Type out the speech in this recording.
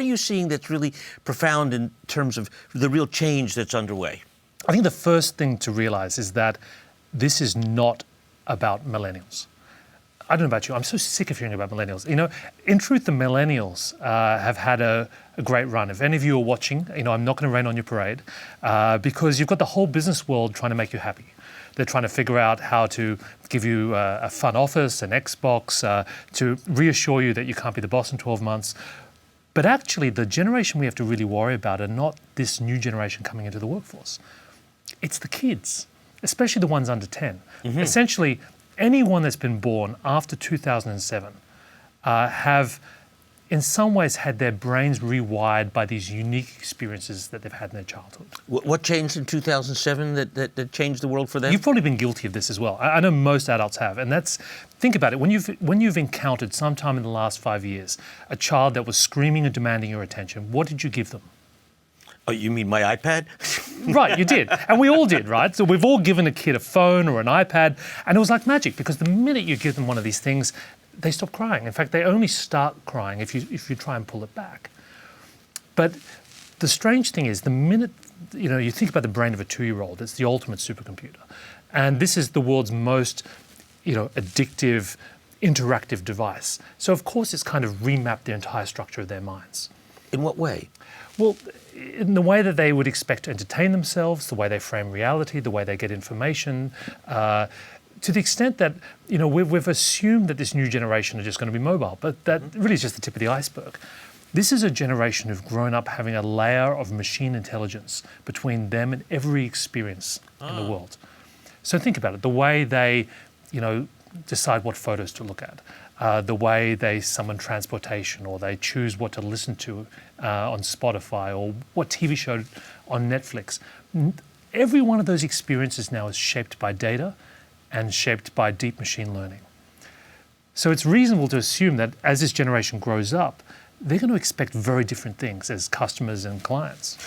are you seeing that's really profound in terms of the real change that's underway? I think the first thing to realize is that this is not about millennials. I don't know about you, I'm so sick of hearing about millennials. You know, in truth, the millennials have had a great run. If any of you are watching, you know, I'm not going to rain on your parade because you've got the whole business world trying to make you happy. They're trying to figure out how to give you a fun office, an Xbox, to reassure you that you can't be the boss in 12 months. But actually, the generation we have to really worry about are not this new generation coming into the workforce. It's the kids, especially the ones under 10. Mm-hmm. Essentially, anyone that's been born after 2007 have in some ways had their brains rewired by these unique experiences that they've had in their childhood. What changed in 2007 that changed the world for them? You've probably been guilty of this as well. I know most adults have, and that's, think about it, when you've encountered sometime in the last 5 years a child that was screaming and demanding your attention, what did you give them? Oh, you mean my iPad? Right, you did. And we all did, right? So we've all given a kid a phone or an iPad, and it was like magic because the minute you give them one of these things, they stop crying. In fact, they only start crying if you try and pull it back. But the strange thing is, the minute you think about the brain of a 2-year-old, it's the ultimate supercomputer. And this is the world's most addictive, interactive device. So of course it's kind of remapped the entire structure of their minds. In what way? Well, in the way that they would expect to entertain themselves, the way they frame reality, the way they get information, to the extent that we've assumed that this new generation are just going to be mobile, but that really is just the tip of the iceberg. This is a generation who've grown up having a layer of machine intelligence between them and every experience in the world. So think about it, the way they decide what photos to look at, the way they summon transportation, or they choose what to listen to on Spotify, or what TV show on Netflix. Every one of those experiences now is shaped by data and shaped by deep machine learning. So it's reasonable to assume that as this generation grows up, they're going to expect very different things as customers and clients.